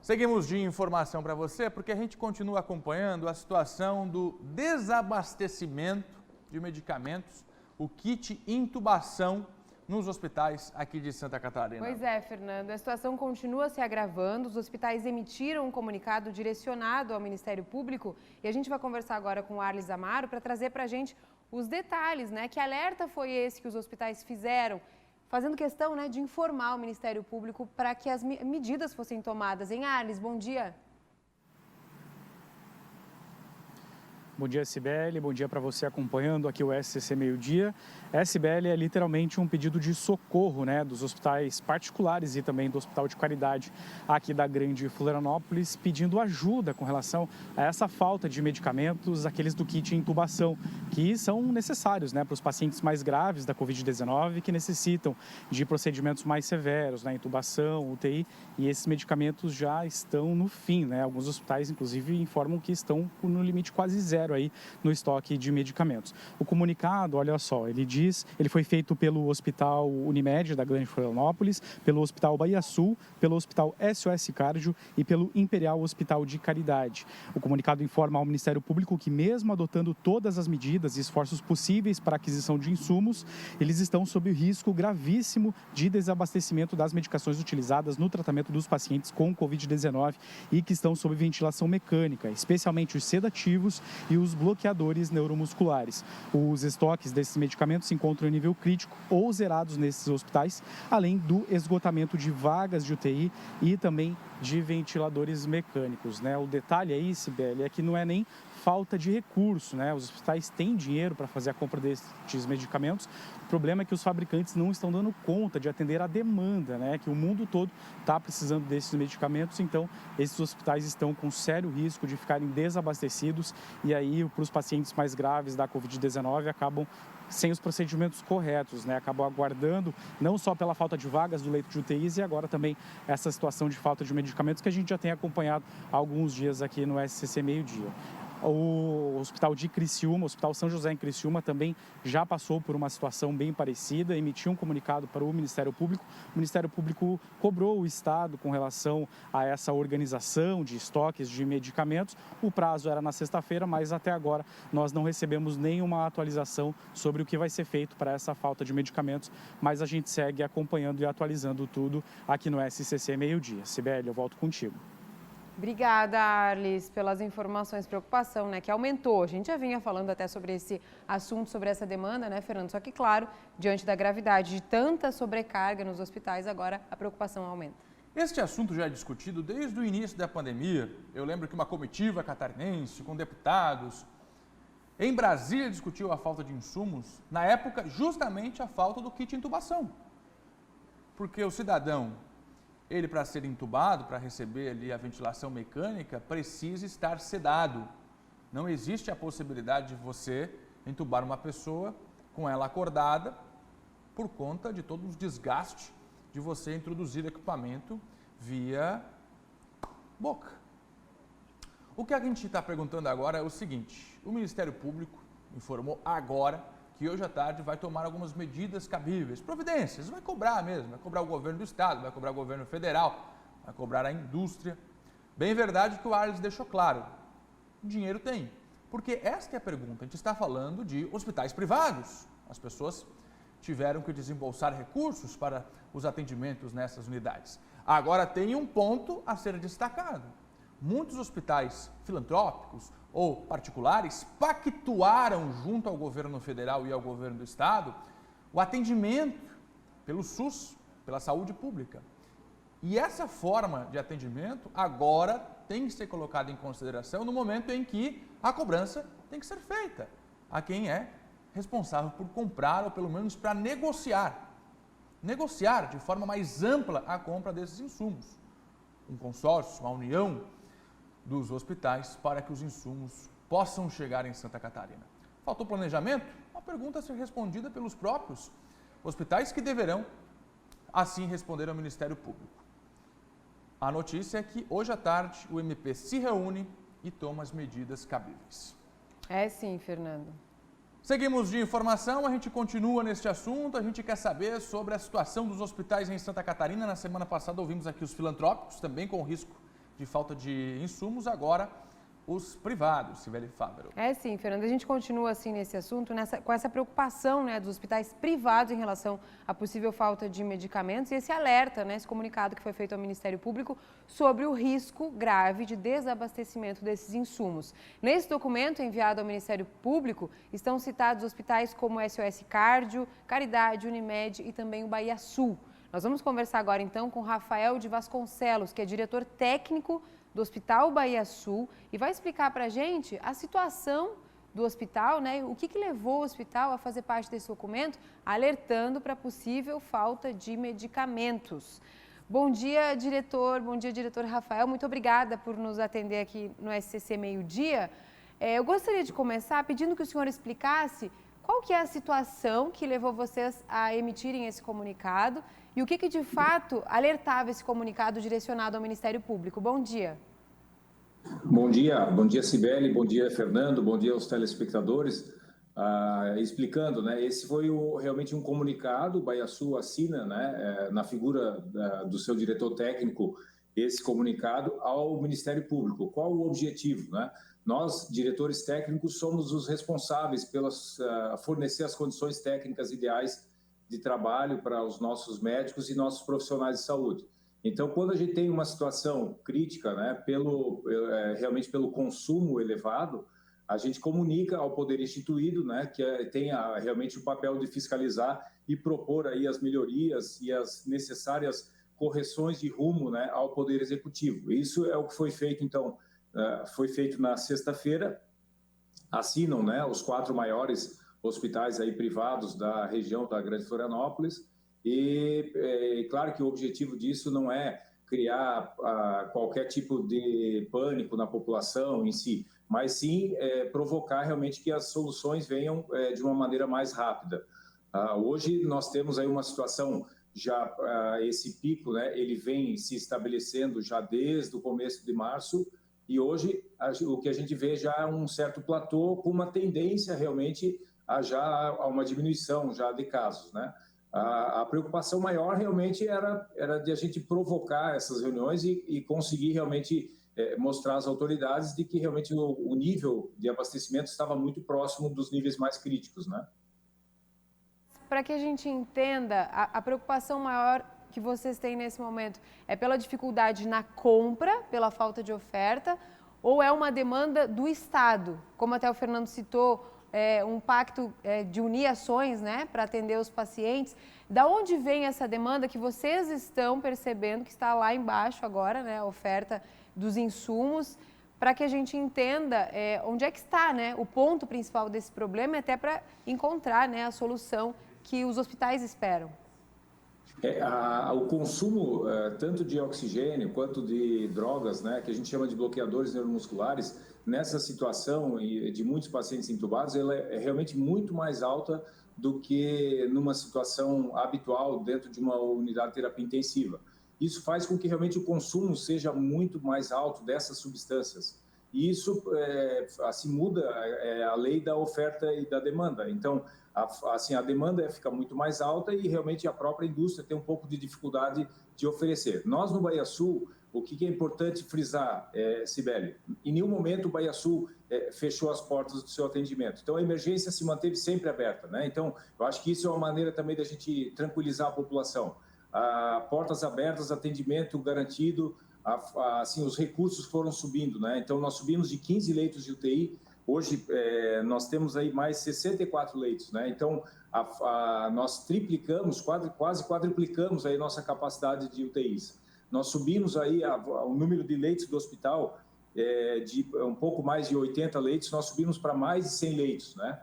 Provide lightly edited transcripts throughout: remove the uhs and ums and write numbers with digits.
Seguimos de informação para você, porque a gente continua acompanhando a situação do desabastecimento de medicamentos, o kit intubação nos hospitais aqui de Santa Catarina. Pois é, Fernando, a situação continua se agravando, os hospitais emitiram um comunicado direcionado ao Ministério Público e a gente vai conversar agora com o Arlis Amaro para trazer para a gente os detalhes, né? Que alerta foi esse que os hospitais fizeram, fazendo questão, né, de informar o Ministério Público para que as medidas fossem tomadas. Hein, Arlis? Bom dia. Bom dia, Sibeli. Bom dia para você acompanhando aqui o SCC Meio Dia. Sibeli, é literalmente um pedido de socorro, né, dos hospitais particulares e também do Hospital de Caridade aqui da Grande Florianópolis, pedindo ajuda com relação a essa falta de medicamentos, aqueles do kit intubação, que são necessários, né, para os pacientes mais graves da Covid-19 que necessitam de procedimentos mais severos, né, intubação, UTI, e esses medicamentos já estão no fim, né? Alguns hospitais, inclusive, informam que estão no limite quase zero aí no estoque de medicamentos. O comunicado, olha só, ele foi feito pelo Hospital Unimed da Grande Florianópolis, pelo Hospital Bahia Sul, pelo Hospital SOS Cardio e pelo Imperial Hospital de Caridade. O comunicado informa ao Ministério Público que, mesmo adotando todas as medidas e esforços possíveis para a aquisição de insumos, eles estão sob o risco gravíssimo de desabastecimento das medicações utilizadas no tratamento dos pacientes com Covid-19 e que estão sob ventilação mecânica, especialmente os sedativos e os bloqueadores neuromusculares. Os estoques desses medicamentos se encontram em nível crítico ou zerados nesses hospitais, além do esgotamento de vagas de UTI e também de ventiladores mecânicos, né? O detalhe aí, Sibeli, é que não é nem falta de recurso, né? Os hospitais têm dinheiro para fazer a compra desses medicamentos. O problema é que os fabricantes não estão dando conta de atender a demanda, né? Que o mundo todo está precisando desses medicamentos, então esses hospitais estão com sério risco de ficarem desabastecidos e aí para os pacientes mais graves da Covid-19 acabam sem os procedimentos corretos, né? Acabam aguardando não só pela falta de vagas do leito de UTIs e agora também essa situação de falta de medicamentos que a gente já tem acompanhado há alguns dias aqui no SCC Meio Dia. O Hospital de Criciúma, o Hospital São José em Criciúma também já passou por uma situação bem parecida, emitiu um comunicado para o Ministério Público. O Ministério Público cobrou o Estado com relação a essa organização de estoques de medicamentos. O prazo era na sexta-feira, mas até agora nós não recebemos nenhuma atualização sobre o que vai ser feito para essa falta de medicamentos, mas a gente segue acompanhando e atualizando tudo aqui no SCC Meio Dia. Sibeli, eu volto contigo. Obrigada, Arlis, pelas informações. Preocupação, né, que aumentou. A gente já vinha falando até sobre esse assunto, sobre essa demanda, né, Fernando? Só que, claro, diante da gravidade de tanta sobrecarga nos hospitais, agora a preocupação aumenta. Este assunto já é discutido desde o início da pandemia. Eu lembro que uma comitiva catarinense com deputados em Brasília discutiu a falta de insumos. Na época, justamente a falta do kit intubação. Porque o cidadão, ele, para ser entubado, para receber ali a ventilação mecânica, precisa estar sedado. Não existe a possibilidade de você entubar uma pessoa com ela acordada por conta de todo o desgaste de você introduzir equipamento via boca. O que a gente está perguntando agora é o seguinte: o Ministério Público informou agora que hoje à tarde vai tomar algumas medidas cabíveis, providências, vai cobrar mesmo, vai cobrar o governo do estado, vai cobrar o governo federal, vai cobrar a indústria. Bem verdade que o Arlis deixou claro, dinheiro tem, porque esta é a pergunta, a gente está falando de hospitais privados, as pessoas tiveram que desembolsar recursos para os atendimentos nessas unidades. Agora tem um ponto a ser destacado, muitos hospitais filantrópicos ou particulares pactuaram junto ao governo federal e ao governo do estado o atendimento pelo SUS, pela saúde pública. E essa forma de atendimento agora tem que ser colocada em consideração no momento em que a cobrança tem que ser feita a quem é responsável por comprar ou pelo menos para negociar de forma mais ampla a compra desses insumos. Um consórcio, uma união dos hospitais para que os insumos possam chegar em Santa Catarina. Faltou planejamento? Uma pergunta a ser respondida pelos próprios hospitais que deverão assim responder ao Ministério Público. A notícia é que hoje à tarde o MP se reúne e toma as medidas cabíveis. É sim, Fernando. Seguimos de informação, a gente continua neste assunto, a gente quer saber sobre a situação dos hospitais em Santa Catarina. Na semana passada ouvimos aqui os filantrópicos, também com risco de falta de insumos, agora os privados, Cibele Fávero. Sim, Fernanda, a gente continua assim nesse assunto, com essa preocupação, né, dos hospitais privados em relação à possível falta de medicamentos e esse alerta, né, esse comunicado que foi feito ao Ministério Público sobre o risco grave de desabastecimento desses insumos. Nesse documento enviado ao Ministério Público estão citados hospitais como SOS Cardio, Caridade, Unimed e também o Bahia Sul. Nós vamos conversar agora então com Rafael de Vasconcelos, que é diretor técnico do Hospital Bahia Sul e vai explicar para a gente a situação do hospital, né? O que levou o hospital a fazer parte desse documento, alertando para possível falta de medicamentos. Bom dia, diretor. Bom dia, diretor Rafael. Muito obrigada por nos atender aqui no SCC Meio Dia. Eu gostaria de começar pedindo que o senhor explicasse qual que é a situação que levou vocês a emitirem esse comunicado e o que de fato alertava esse comunicado direcionado ao Ministério Público. Bom dia. Bom dia Cibele, bom dia Fernando, bom dia aos telespectadores. Explicando, né, esse foi realmente um comunicado, o Bahia Sul assina, né, na figura do seu diretor técnico, esse comunicado ao Ministério Público. Qual o objetivo, né? Nós, diretores técnicos, somos os responsáveis pelas fornecer as condições técnicas ideais de trabalho para os nossos médicos e nossos profissionais de saúde. Então, quando a gente tem uma situação crítica, né, realmente pelo consumo elevado, a gente comunica ao poder instituído, né, que tem realmente o papel de fiscalizar e propor aí as melhorias e as necessárias correções de rumo, né, ao poder executivo. Isso é o que foi feito, então, foi feito na sexta-feira. Assinam, né, os 4 maiores hospitais aí privados da região da Grande Florianópolis. E claro que o objetivo disso não é criar qualquer tipo de pânico na população em si, mas sim provocar realmente que as soluções venham de uma maneira mais rápida. Hoje nós temos aí uma situação, já esse pico, né, ele vem se estabelecendo já desde o começo de março, e hoje o que a gente vê já é um certo platô com uma tendência realmente a uma diminuição já de casos, né? A preocupação maior realmente era de a gente provocar essas reuniões e conseguir realmente mostrar às autoridades de que realmente o nível de abastecimento estava muito próximo dos níveis mais críticos, né? Para que a gente entenda, a preocupação maior que vocês têm nesse momento é pela dificuldade na compra, pela falta de oferta, ou é uma demanda do Estado? Como até o Fernando citou, um pacto de unir ações, né, para atender os pacientes. Da onde vem essa demanda que vocês estão percebendo que está lá embaixo agora, né, a oferta dos insumos, para que a gente entenda onde é que está, né, o ponto principal desse problema, até para encontrar, né, a solução que os hospitais esperam? O consumo tanto de oxigênio quanto de drogas, né, que a gente chama de bloqueadores neuromusculares, nessa situação de muitos pacientes entubados, ela é realmente muito mais alta do que numa situação habitual dentro de uma unidade de terapia intensiva. Isso faz com que realmente o consumo seja muito mais alto dessas substâncias. E isso assim muda a lei da oferta e da demanda. Então, assim, a demanda fica muito mais alta e realmente a própria indústria tem um pouco de dificuldade de oferecer. Nós, no Bahia Sul, o que é importante frisar, Cibele, em nenhum momento o Bahia Sul fechou as portas do seu atendimento. Então, a emergência se manteve sempre aberta, né? Então, eu acho que isso é uma maneira também da gente tranquilizar a população. Portas abertas, atendimento garantido, assim, os recursos foram subindo, né? Então, nós subimos de 15 leitos de UTI, hoje nós temos aí mais 64 leitos, né? Então, nós triplicamos, quase quadruplicamos aí nossa capacidade de UTIs. Nós subimos aí o número de leitos do hospital de um pouco mais de 80 leitos, nós subimos para mais de 100 leitos, né?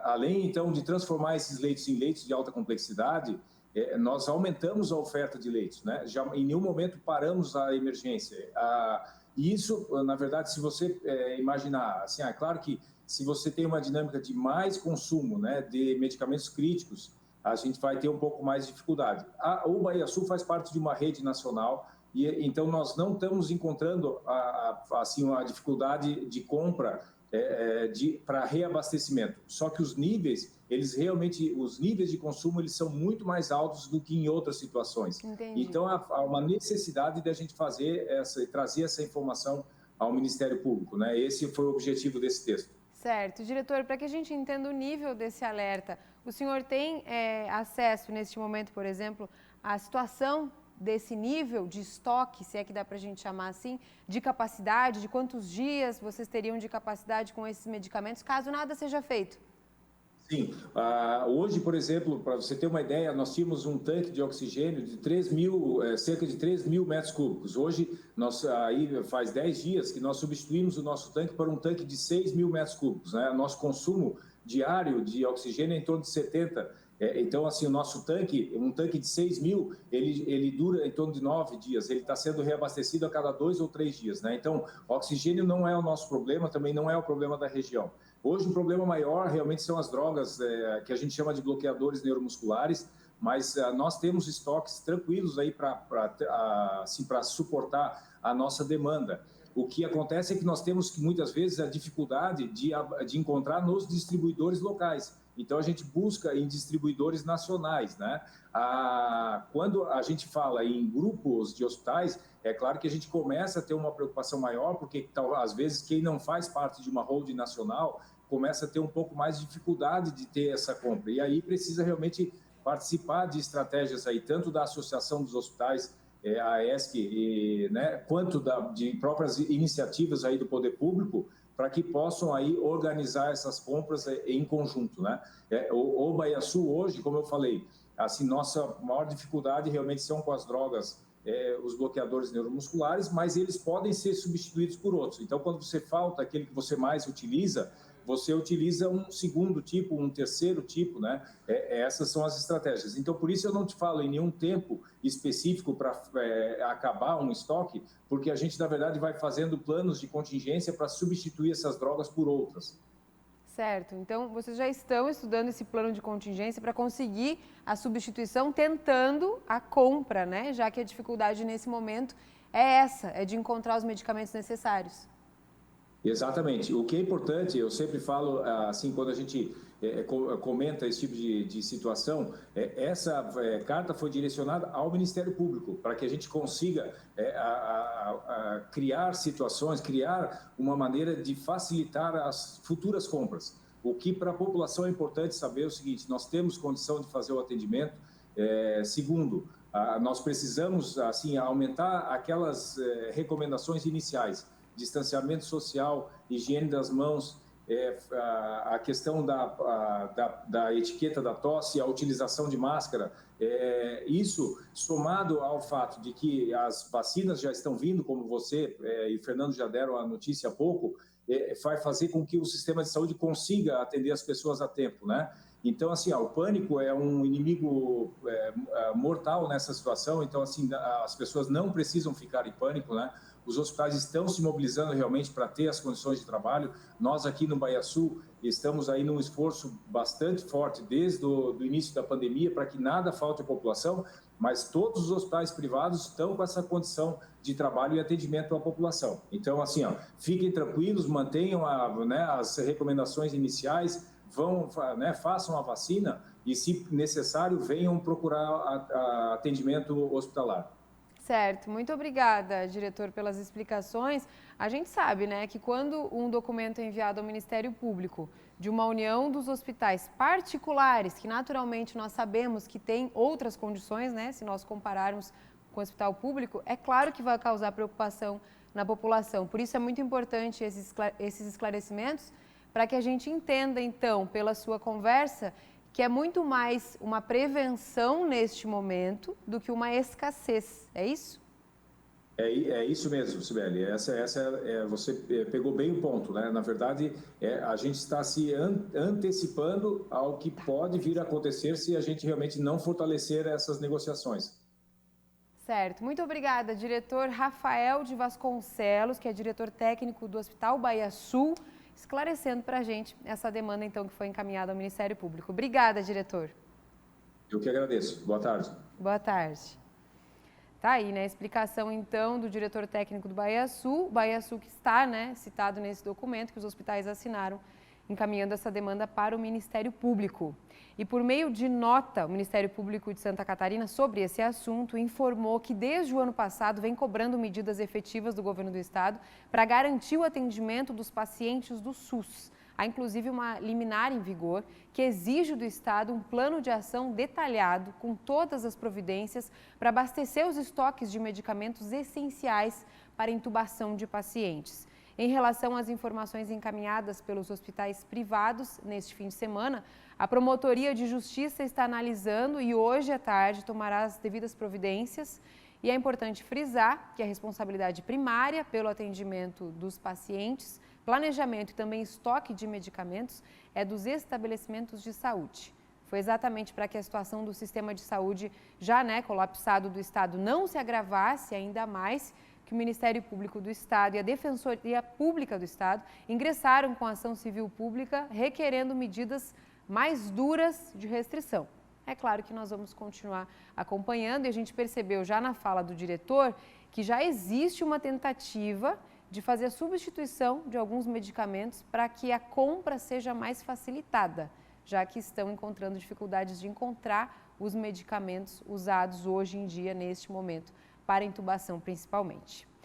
Além, então, de transformar esses leitos em leitos de alta complexidade, nós aumentamos a oferta de leitos, né? Já em nenhum momento paramos a emergência. E isso, na verdade, se você imaginar, assim, é claro que se você tem uma dinâmica de mais consumo, né, de medicamentos críticos, a gente vai ter um pouco mais de dificuldade. O Bahia Sul faz parte de uma rede nacional e então nós não estamos encontrando assim uma dificuldade de compra para reabastecimento. Só que os níveis de consumo, eles são muito mais altos do que em outras situações. Entendi. Então, há uma necessidade de a gente trazer essa informação ao Ministério Público, né? Esse foi o objetivo desse texto. Certo. Diretor, para que a gente entenda o nível desse alerta, o senhor tem acesso, neste momento, por exemplo, à situação desse nível de estoque, se é que dá para a gente chamar assim, de capacidade, de quantos dias vocês teriam de capacidade com esses medicamentos, caso nada seja feito? Sim. Hoje, por exemplo, para você ter uma ideia, nós tínhamos um tanque de oxigênio de cerca de 3 mil metros cúbicos. Hoje, aí faz 10 dias que nós substituímos o nosso tanque para um tanque de 6 mil metros cúbicos, né? Nosso consumo diário de oxigênio é em torno de 70. Então, assim, o nosso tanque, um tanque de 6 mil, ele dura em torno de 9 dias. Ele está sendo reabastecido a cada 2 ou 3 dias, né? Então, oxigênio não é o nosso problema, também não é o problema da região. Hoje, o problema maior realmente são as drogas que a gente chama de bloqueadores neuromusculares, mas nós temos estoques tranquilos aí para suportar a nossa demanda. O que acontece é que nós temos, muitas vezes, a dificuldade de encontrar nos distribuidores locais. Então, a gente busca em distribuidores nacionais, né? Quando a gente fala em grupos de hospitais, é claro que a gente começa a ter uma preocupação maior, porque, às vezes, quem não faz parte de uma holding nacional começa a ter um pouco mais de dificuldade de ter essa compra. E aí precisa realmente participar de estratégias aí, tanto da Associação dos Hospitais, a ESC, né, quanto de próprias iniciativas aí do poder público, para que possam aí organizar essas compras em conjunto, né? O Baiaçu hoje, como eu falei, assim, nossa maior dificuldade realmente são com as drogas, os bloqueadores neuromusculares, mas eles podem ser substituídos por outros. Então, quando você falta aquele que você mais utiliza, você utiliza um segundo tipo, um terceiro tipo, né? Essas são as estratégias. Então, por isso eu não te falo em nenhum tempo específico para acabar um estoque, porque a gente, na verdade, vai fazendo planos de contingência para substituir essas drogas por outras. Certo. Então, vocês já estão estudando esse plano de contingência para conseguir a substituição, tentando a compra, né? Já que a dificuldade nesse momento é de encontrar os medicamentos necessários. Exatamente. O que é importante, eu sempre falo, assim, quando a gente comenta esse tipo de situação, essa carta foi direcionada ao Ministério Público, para que a gente consiga criar situações, criar uma maneira de facilitar as futuras compras. O que para a população é importante saber é o seguinte: nós temos condição de fazer o atendimento. Segundo, nós precisamos, assim, aumentar aquelas recomendações iniciais: distanciamento social, higiene das mãos, a questão da etiqueta da tosse, a utilização de máscara. Isso, somado ao fato de que as vacinas já estão vindo, como você e o Fernando já deram a notícia há pouco, vai fazer com que o sistema de saúde consiga atender as pessoas a tempo, né? Então, assim, o pânico é um inimigo mortal nessa situação. Então, assim, as pessoas não precisam ficar em pânico, né? Os hospitais estão se mobilizando realmente para ter as condições de trabalho. Nós aqui no Baiaçu estamos aí num esforço bastante forte desde o início da pandemia para que nada falte à população, mas todos os hospitais privados estão com essa condição de trabalho e atendimento à população. Então, assim, fiquem tranquilos, mantenham as recomendações iniciais, façam a vacina e, se necessário, venham procurar atendimento hospitalar. Certo, muito obrigada, diretor, pelas explicações. A gente sabe, né, que quando um documento é enviado ao Ministério Público de uma união dos hospitais particulares, que naturalmente nós sabemos que tem outras condições, né, se nós compararmos com o hospital público, é claro que vai causar preocupação na população. Por isso é muito importante esses esclarecimentos, para que a gente entenda, então, pela sua conversa, que é muito mais uma prevenção neste momento do que uma escassez, é isso? É isso mesmo, Sibeli. Você pegou bem o ponto, né? Na verdade, a gente está se antecipando ao que pode vir a acontecer se a gente realmente não fortalecer essas negociações. Certo. Muito obrigada, diretor Rafael de Vasconcelos, que é diretor técnico do Hospital Baiaçu, esclarecendo para a gente essa demanda, então, que foi encaminhada ao Ministério Público. Obrigada, diretor. Eu que agradeço. Boa tarde. Boa tarde. Tá aí, né? A explicação, então, do diretor técnico do Baiaçu que está, né, citado nesse documento que os hospitais assinaram, encaminhando essa demanda para o Ministério Público. E por meio de nota, o Ministério Público de Santa Catarina, sobre esse assunto, informou que desde o ano passado vem cobrando medidas efetivas do governo do estado para garantir o atendimento dos pacientes do SUS. Há inclusive uma liminar em vigor que exige do estado um plano de ação detalhado com todas as providências para abastecer os estoques de medicamentos essenciais para intubação de pacientes. Em relação às informações encaminhadas pelos hospitais privados neste fim de semana, a Promotoria de Justiça está analisando e hoje à tarde tomará as devidas providências. E é importante frisar que a responsabilidade primária pelo atendimento dos pacientes, planejamento e também estoque de medicamentos é dos estabelecimentos de saúde. Foi exatamente para que a situação do sistema de saúde já colapsado do estado não se agravasse ainda mais que o Ministério Público do Estado e a Defensoria Pública do Estado ingressaram com a ação civil pública requerendo medidas mais duras de restrição. É claro que nós vamos continuar acompanhando e a gente percebeu já na fala do diretor que já existe uma tentativa de fazer a substituição de alguns medicamentos para que a compra seja mais facilitada, já que estão encontrando dificuldades de encontrar os medicamentos usados hoje em dia, neste momento, para intubação principalmente.